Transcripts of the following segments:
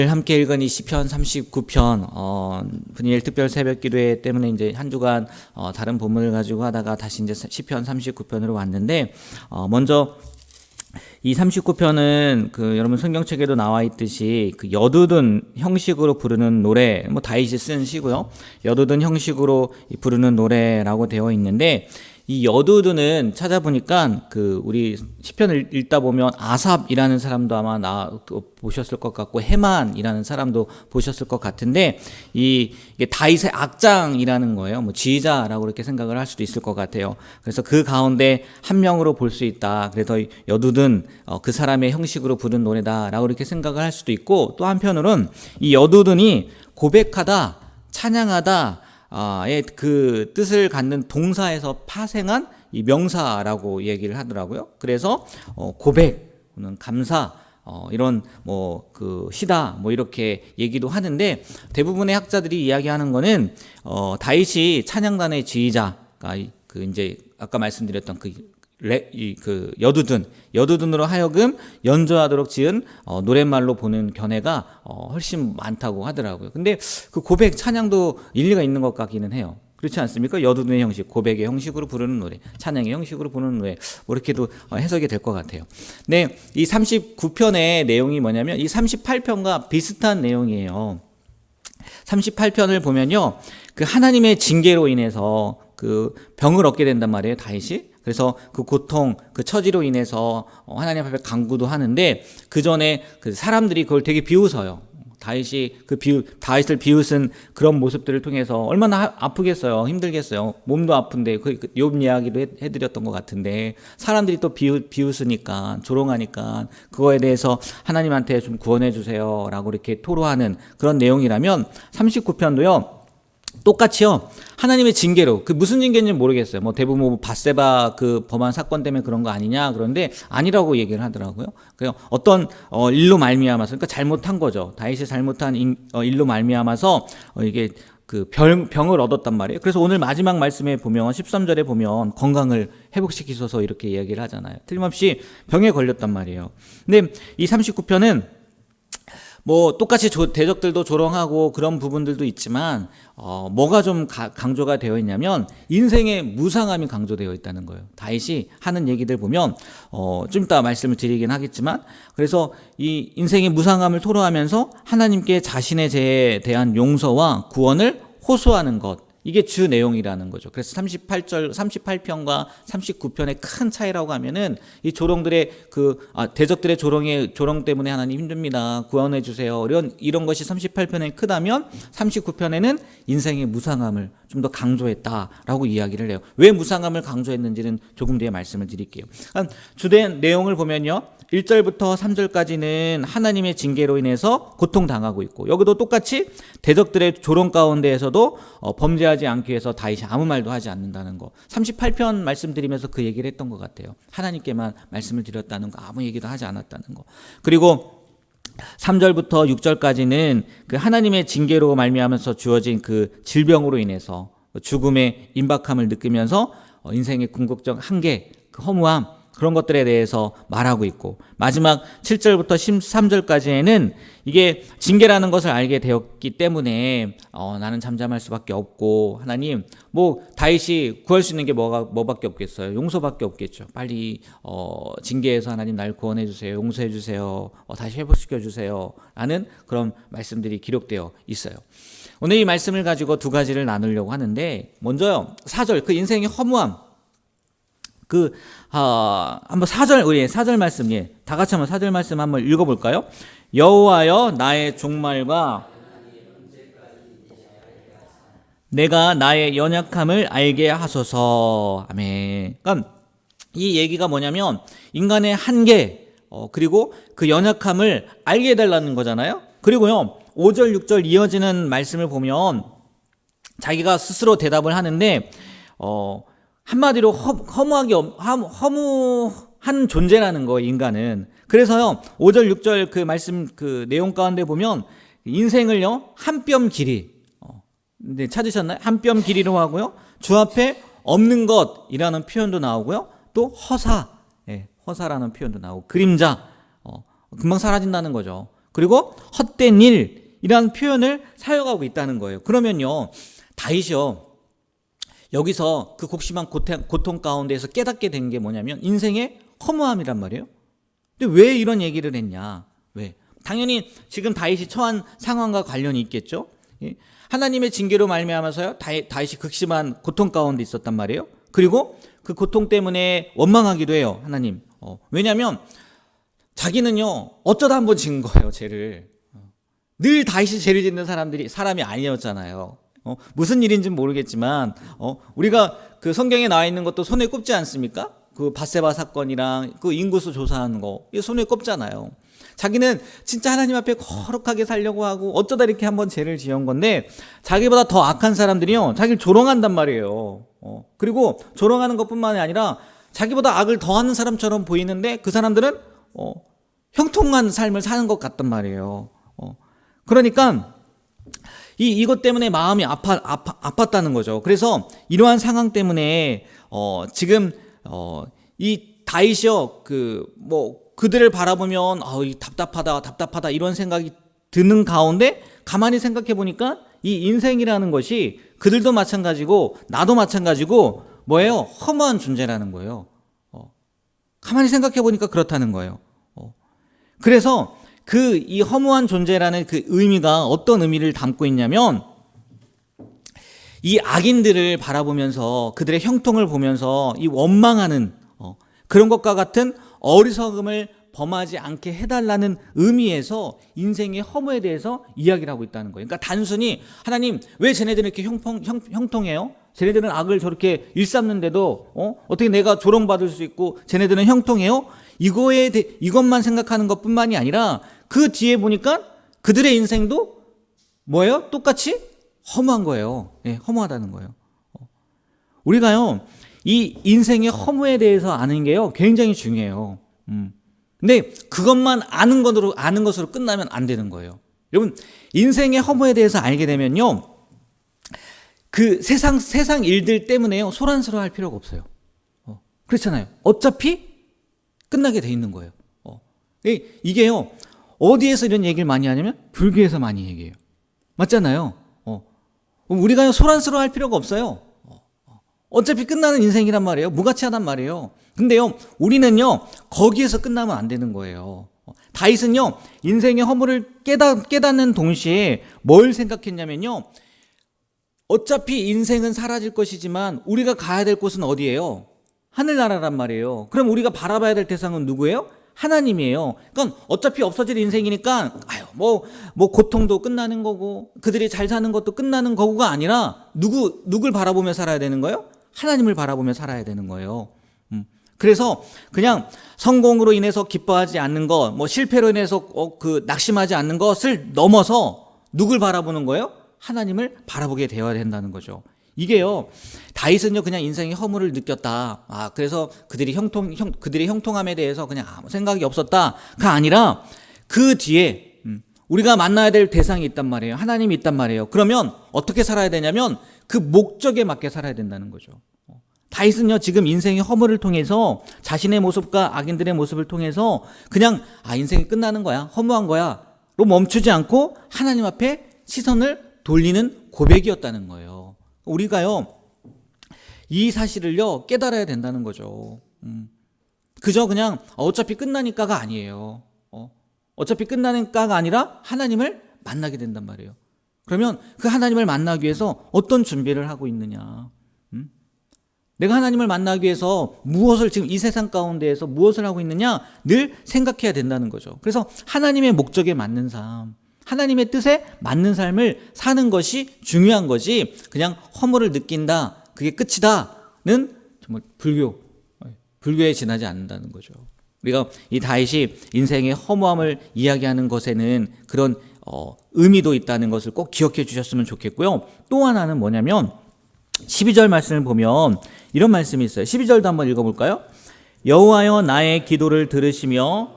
함께 읽은 이 시편 39편 분이엘 특별 새벽 기도회 때문에 이제 한 주간 다른 본문을 가지고 하다가 다시 이제 시편 39편으로 왔는데 먼저 이 39편은 여러분 성경책에도 나와 있듯이 여두둔 형식으로 부르는 노래, 다윗이 쓴 시고요. 여두둔 형식으로 부르는 노래라고 되어 있는데 이 여두둔은 찾아보니까 우리 시편을 읽다 보면 아삽이라는 사람도 아마 보셨을 것 같고 헤만이라는 사람도 보셨을 것 같은데 이게 다윗의 악장이라는 거예요. 지휘자라고 이렇게 생각을 할 수도 있을 것 같아요. 그래서 그 가운데 한 명으로 볼 수 있다. 그래서 여두둔 그 사람의 형식으로 부른 노래다라고 이렇게 생각을 할 수도 있고, 또 한편으로는 이 여두둔이 고백하다, 찬양하다 의 그 뜻을 갖는 동사에서 파생한 이 명사라고 얘기를 하더라고요. 그래서 고백, 감사, 이런 시다 이렇게 얘기도 하는데, 대부분의 학자들이 이야기하는 거는 다윗이 찬양단의 지휘자가 이제 아까 말씀드렸던 여두둔으로 하여금 연주하도록 지은 노랫말로 보는 견해가 훨씬 많다고 하더라고요. 근데 그 고백, 찬양도 일리가 있는 것 같기는 해요. 그렇지 않습니까? 여두둔의 형식, 고백의 형식으로 부르는 노래, 찬양의 형식으로 부르는 노래, 이렇게도 해석이 될 것 같아요. 네, 이 39편의 내용이 뭐냐면 이 38편과 비슷한 내용이에요. 38편을 보면요, 하나님의 징계로 인해서 병을 얻게 된단 말이에요, 다윗이. 그래서 고통, 처지로 인해서 하나님 앞에 간구도 하는데, 그 전에 사람들이 그걸 되게 비웃어요. 다윗이 다윗을 비웃은 그런 모습들을 통해서 얼마나 아프겠어요, 힘들겠어요. 몸도 아픈데 욥 이야기도 해드렸던 것 같은데, 사람들이 또 비웃으니까, 조롱하니까 그거에 대해서 하나님한테 좀 구원해 주세요라고 이렇게 토로하는 그런 내용이라면, 39편도요. 똑같이요, 하나님의 징계로, 무슨 징계인지 모르겠어요. 대부분 바세바 범한 사건 때문에 그런 거 아니냐, 그런데 아니라고 얘기를 하더라고요. 그래서 어떤 일로 말미암아서, 그러니까 잘못한 거죠. 다윗이 잘못한 일로 말미암아서 이게 병을 얻었단 말이에요. 그래서 오늘 마지막 말씀에 보면 13절에 보면 건강을 회복시키소서 이렇게 이야기를 하잖아요. 틀림없이 병에 걸렸단 말이에요. 근데 이 39편은 똑같이 대적들도 조롱하고 그런 부분들도 있지만, 뭐가 좀 강조가 되어 있냐면, 인생의 무상함이 강조되어 있다는 거예요. 다윗이 하는 얘기들 보면, 좀 이따 말씀을 드리긴 하겠지만, 그래서 이 인생의 무상함을 토로하면서 하나님께 자신의 죄에 대한 용서와 구원을 호소하는 것, 이게 주 내용이라는 거죠. 그래서 38편과 39편의 큰 차이라고 하면은, 이 조롱들의 대적들의 조롱 때문에 하나님 힘듭니다, 구원해 주세요, 이런 것이 38편에 크다면, 39편에는 인생의 무상함을 좀 더 강조했다라고 이야기를 해요. 왜 무상함을 강조했는지는 조금 뒤에 말씀을 드릴게요. 주된 내용을 보면요, 1절부터 3절까지는 하나님의 징계로 인해서 고통당하고 있고, 여기도 똑같이 대적들의 조롱 가운데에서도 범죄하지 않기 위해서 다윗이 아무 말도 하지 않는다는 거, 38편 말씀드리면서 그 얘기를 했던 것 같아요. 하나님께만 말씀을 드렸다는 거, 아무 얘기도 하지 않았다는 거. 그리고 3절부터 6절까지는 하나님의 징계로 말미암아서 주어진 질병으로 인해서 죽음의 임박함을 느끼면서 인생의 궁극적 한계, 허무함, 그런 것들에 대해서 말하고 있고, 마지막 7절부터 13절까지에는 이게 징계라는 것을 알게 되었기 때문에 나는 잠잠할 수밖에 없고, 하나님, 다윗이 구할 수 있는 게 뭐밖에 없겠어요? 용서밖에 없겠죠. 빨리 징계에서 하나님 날 구원해 주세요, 용서해 주세요, 다시 회복시켜 주세요 라는 그런 말씀들이 기록되어 있어요. 오늘 이 말씀을 가지고 두 가지를 나누려고 하는데, 먼저요, 4절, 인생의 허무함, 한번 4절 말씀, 다 같이 한번 4절 말씀 한번 읽어볼까요? 여호와여, 나의 종말과 내가 나의 연약함을 알게 하소서. 아멘. 그러니까 이 얘기가 뭐냐면, 인간의 한계, 그리고 그 연약함을 알게 해달라는 거잖아요. 그리고요, 5절, 6절 이어지는 말씀을 보면 자기가 스스로 대답을 하는데, 한마디로 허무한 존재라는 거, 인간은. 그래서요, 5절, 6절 말씀 내용 가운데 보면 인생을요, 한 뼘 길이, 네, 찾으셨나요? 한 뼘 길이로 하고요, 주 앞에 없는 것이라는 표현도 나오고요, 또 허사라는 표현도 나오고, 그림자, 금방 사라진다는 거죠. 그리고 헛된 일이라는 표현을 사용하고 있다는 거예요. 그러면요, 다윗이요, 여기서 그 곡심한 고통 가운데에서 깨닫게 된 게 뭐냐면 인생의 허무함이란 말이에요. 근데 왜 이런 얘기를 했냐? 왜? 당연히 지금 다윗이 처한 상황과 관련이 있겠죠. 하나님의 징계로 말미암아서요, 다윗이 극심한 고통 가운데 있었단 말이에요. 그리고 그 고통 때문에 원망하기도 해요, 하나님. 왜냐하면 자기는요, 어쩌다 한번 지은 거예요, 죄를. 늘 다윗이 죄를 짓는 사람이 아니었잖아요. 무슨 일인지는 모르겠지만, 우리가 그 성경에 나와 있는 것도 손에 꼽지 않습니까? 그 밧세바 사건이랑 그 인구수 조사하는 거, 이게 손에 꼽잖아요. 자기는 진짜 하나님 앞에 거룩하게 살려고 하고 어쩌다 이렇게 한번 죄를 지은 건데, 자기보다 더 악한 사람들이요, 자기를 조롱한단 말이에요. 그리고 조롱하는 것뿐만이 아니라 자기보다 악을 더하는 사람처럼 보이는데 그 사람들은 형통한 삶을 사는 것 같단 말이에요. 그러니까 이것 때문에 마음이 아팠다는 거죠. 그래서 이러한 상황 때문에 지금 이 다윗이요, 그들을 바라보면 답답하다 이런 생각이 드는 가운데 가만히 생각해 보니까 이 인생이라는 것이 그들도 마찬가지고 나도 마찬가지고 뭐예요? 허무한 존재라는 거예요. 가만히 생각해 보니까 그렇다는 거예요. 그래서 이 허무한 존재라는 그 의미가 어떤 의미를 담고 있냐면, 이 악인들을 바라보면서 그들의 형통을 보면서 이 원망하는 그런 것과 같은 어리석음을 범하지 않게 해달라는 의미에서 인생의 허무에 대해서 이야기를 하고 있다는 거예요. 그러니까 단순히 하나님 왜 쟤네들은 이렇게 형통해요? 쟤네들은 악을 저렇게 일삼는데도 어떻게 내가 조롱받을 수 있고 쟤네들은 형통해요? 이것만 생각하는 것뿐만이 아니라 그 뒤에 보니까 그들의 인생도 뭐예요? 똑같이 허무한 거예요. 네, 허무하다는 거예요. 우리가요, 이 인생의 허무에 대해서 아는 게요, 굉장히 중요해요. 근데 그것만 아는 것으로 끝나면 안 되는 거예요. 여러분, 인생의 허무에 대해서 알게 되면요, 그 세상 일들 때문에요, 소란스러워 할 필요가 없어요. 그렇잖아요. 어차피 끝나게 돼 있는 거예요. 이게요, 어디에서 이런 얘기를 많이 하냐면 불교에서 많이 얘기해요. 맞잖아요. 우리가 소란스러워 할 필요가 없어요. 어차피 끝나는 인생이란 말이에요. 무가치하단 말이에요. 근데요, 우리는요, 거기에서 끝나면 안 되는 거예요. 다윗은요, 인생의 허물을 깨닫는 동시에 뭘 생각했냐면요, 어차피 인생은 사라질 것이지만 우리가 가야 될 곳은 어디예요? 하늘나라란 말이에요. 그럼 우리가 바라봐야 될 대상은 누구예요? 하나님이에요. 그러니까 어차피 없어질 인생이니까 고통도 끝나는 거고 그들이 잘 사는 것도 끝나는 거고가 아니라 누굴 바라보며 살아야 되는 거예요? 하나님을 바라보며 살아야 되는 거예요. 그래서 그냥 성공으로 인해서 기뻐하지 않는 것, 실패로 인해서 낙심하지 않는 것을 넘어서 누굴 바라보는 거예요? 하나님을 바라보게 되어야 된다는 거죠. 이게요, 다윗은요, 그냥 인생의 허물을 느꼈다. 그래서 그들의 형통함에 대해서 그냥 아무 생각이 없었다가 아니라 그 뒤에 우리가 만나야 될 대상이 있단 말이에요. 하나님이 있단 말이에요. 그러면 어떻게 살아야 되냐면 그 목적에 맞게 살아야 된다는 거죠. 다윗은요, 지금 인생의 허물을 통해서 자신의 모습과 악인들의 모습을 통해서 그냥 인생이 끝나는 거야, 허무한 거야로 멈추지 않고 하나님 앞에 시선을 돌리는 고백이었다는 거예요. 우리가요, 이 사실을요, 깨달아야 된다는 거죠. 그저 그냥 어차피 끝나니까가 아니에요. 어차피 끝나니까가 아니라 하나님을 만나게 된단 말이에요. 그러면 그 하나님을 만나기 위해서 어떤 준비를 하고 있느냐? 내가 하나님을 만나기 위해서 지금 이 세상 가운데에서 무엇을 하고 있느냐? 늘 생각해야 된다는 거죠. 그래서 하나님의 목적에 맞는 삶, 하나님의 뜻에 맞는 삶을 사는 것이 중요한 거지, 그냥 허물을 느낀다, 그게 끝이다는 정말 불교에 지나지 않는다는 거죠. 우리가 이 다윗이 인생의 허무함을 이야기하는 것에는 그런 의미도 있다는 것을 꼭 기억해 주셨으면 좋겠고요. 또 하나는 뭐냐면 12절 말씀을 보면 이런 말씀이 있어요. 12절도 한번 읽어볼까요? 여호와여 나의 기도를 들으시며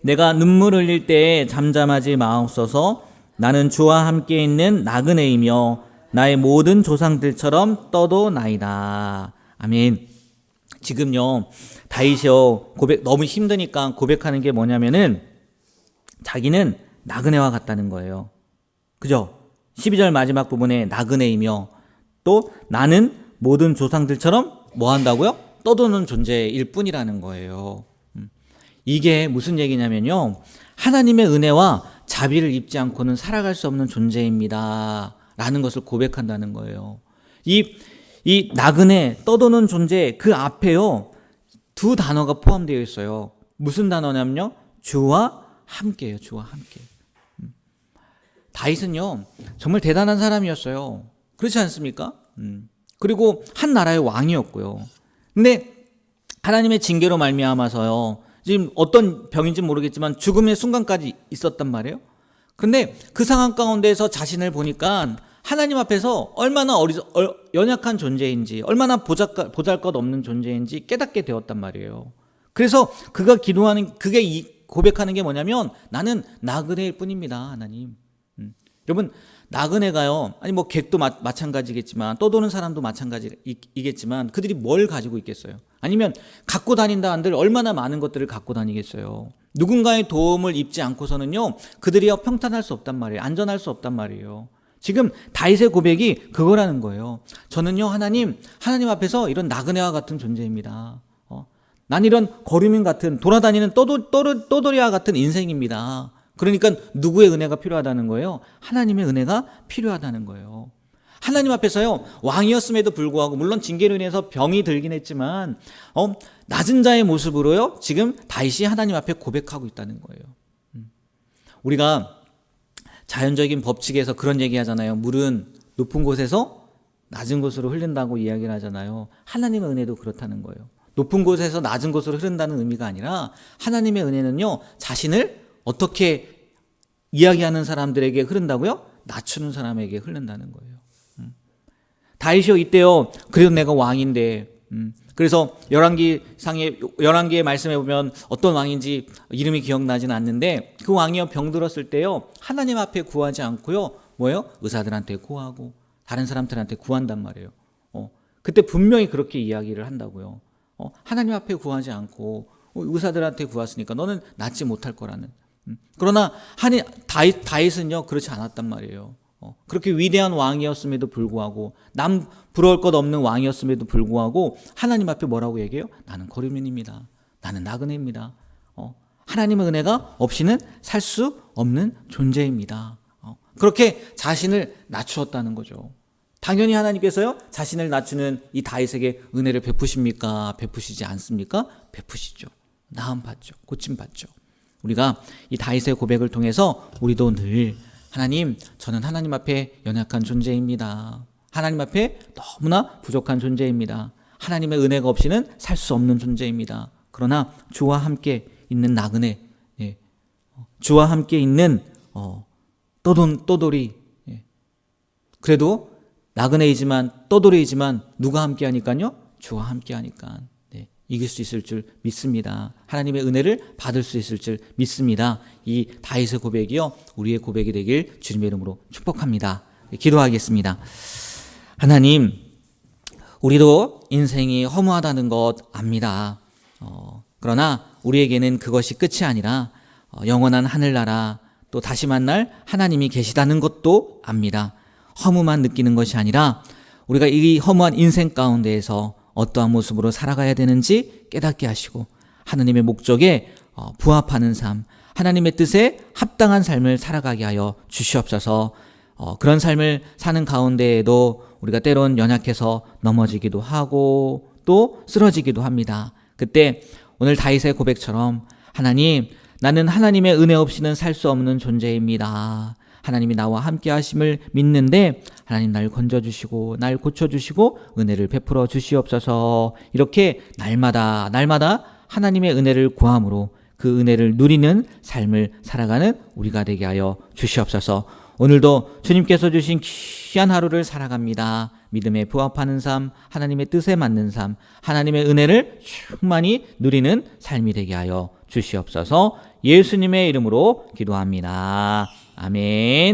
내가 눈물 흘릴 때에 잠잠하지 마옵소서. 나는 주와 함께 있는 나그네이며 나의 모든 조상들처럼 떠도나이다. 아멘. 지금요, 다윗이요, 너무 힘드니까 고백하는 게 뭐냐면은 자기는 나그네와 같다는 거예요. 그죠? 12절 마지막 부분에 나그네이며 또 나는 모든 조상들처럼 뭐 한다고요? 떠도는 존재일 뿐이라는 거예요. 이게 무슨 얘기냐면요, 하나님의 은혜와 자비를 입지 않고는 살아갈 수 없는 존재입니다 라는 것을 고백한다는 거예요. 이 나그네, 떠도는 존재, 그 앞에요, 두 단어가 포함되어 있어요. 무슨 단어냐면요, 주와 함께예요. 주와 함께. 다윗은요, 정말 대단한 사람이었어요. 그렇지 않습니까? 그리고 한 나라의 왕이었고요. 근데 하나님의 징계로 말미암아서요, 지금 어떤 병인지 모르겠지만 죽음의 순간까지 있었단 말이에요. 근데 그 상황 가운데에서 자신을 보니까 하나님 앞에서 얼마나 연약한 존재인지, 얼마나 보잘것없는 존재인지 깨닫게 되었단 말이에요. 그래서 그가 고백하는 게 뭐냐면, 나는 나그네일 뿐입니다, 하나님. 여러분, 나그네가요, 아니 뭐 객도 마찬가지겠지만 떠도는 사람도 마찬가지이겠지만 그들이 뭘 가지고 있겠어요? 아니면 갖고 다닌다 한들 얼마나 많은 것들을 갖고 다니겠어요? 누군가의 도움을 입지 않고서는요, 그들이요 평탄할 수 없단 말이에요. 안전할 수 없단 말이에요. 지금 다윗의 고백이 그거라는 거예요. 저는요, 하나님 앞에서 이런 나그네와 같은 존재입니다. 난 이런 거류민 같은, 돌아다니는 떠돌이와 같은 인생입니다. 그러니까 누구의 은혜가 필요하다는 거예요? 하나님의 은혜가 필요하다는 거예요. 하나님 앞에서요, 왕이었음에도 불구하고, 물론 징계로 인해서 병이 들긴 했지만 낮은 자의 모습으로요, 지금 다윗이 하나님 앞에 고백하고 있다는 거예요. 우리가 자연적인 법칙에서 그런 얘기 하잖아요. 물은 높은 곳에서 낮은 곳으로 흐른다고 이야기를 하잖아요. 하나님의 은혜도 그렇다는 거예요. 높은 곳에서 낮은 곳으로 흐른다는 의미가 아니라, 하나님의 은혜는요, 자신을 어떻게 이야기하는 사람들에게 흐른다고요? 낮추는 사람에게 흐른다는 거예요. 다윗이요, 이때요, 그래도 내가 왕인데, 그래서 열왕기의 말씀에 보면 어떤 왕인지 이름이 기억나지는 않는데, 그 왕이요, 병들었을 때요, 하나님 앞에 구하지 않고요, 뭐예요? 의사들한테 구하고 다른 사람들한테 구한단 말이에요. 그때 분명히 그렇게 이야기를 한다고요. 하나님 앞에 구하지 않고 의사들한테 구했으니까 너는 낫지 못할 거라는. 그러나 다윗은요, 그렇지 않았단 말이에요. 그렇게 위대한 왕이었음에도 불구하고, 남 부러울 것 없는 왕이었음에도 불구하고 하나님 앞에 뭐라고 얘기해요? 나는 거류민입니다. 나는 나그네입니다. 하나님의 은혜가 없이는 살 수 없는 존재입니다. 그렇게 자신을 낮추었다는 거죠. 당연히 하나님께서요, 자신을 낮추는 이 다윗에게 은혜를 베푸십니까? 베푸시지 않습니까? 베푸시죠. 나음 받죠. 고침 받죠. 우리가 이 다윗의 고백을 통해서 우리도 늘, 하나님, 저는 하나님 앞에 연약한 존재입니다. 하나님 앞에 너무나 부족한 존재입니다. 하나님의 은혜가 없이는 살 수 없는 존재입니다. 그러나 주와 함께 있는 나그네, 주와 함께 있는 떠돌이, 그래도 나그네이지만 떠돌이이지만 누가 함께 하니까요? 주와 함께 하니까 이길 수 있을 줄 믿습니다. 하나님의 은혜를 받을 수 있을 줄 믿습니다. 이 다윗의 고백이요, 우리의 고백이 되길 주님의 이름으로 축복합니다. 기도하겠습니다. 하나님, 우리도 인생이 허무하다는 것 압니다. 그러나 우리에게는 그것이 끝이 아니라 영원한 하늘나라, 또 다시 만날 하나님이 계시다는 것도 압니다. 허무만 느끼는 것이 아니라 우리가 이 허무한 인생 가운데에서 어떠한 모습으로 살아가야 되는지 깨닫게 하시고, 하나님의 목적에 부합하는 삶, 하나님의 뜻에 합당한 삶을 살아가게 하여 주시옵소서. 그런 삶을 사는 가운데에도 우리가 때론 연약해서 넘어지기도 하고 또 쓰러지기도 합니다. 그때 오늘 다윗의 고백처럼, 하나님, 나는 하나님의 은혜 없이는 살 수 없는 존재입니다. 하나님이 나와 함께 하심을 믿는데 하나님 날 건져주시고 날 고쳐주시고 은혜를 베풀어 주시옵소서. 이렇게 날마다 하나님의 은혜를 구함으로 그 은혜를 누리는 삶을 살아가는 우리가 되게 하여 주시옵소서. 오늘도 주님께서 주신 귀한 하루를 살아갑니다. 믿음에 부합하는 삶, 하나님의 뜻에 맞는 삶, 하나님의 은혜를 충만히 누리는 삶이 되게 하여 주시옵소서. 예수님의 이름으로 기도합니다. 아멘.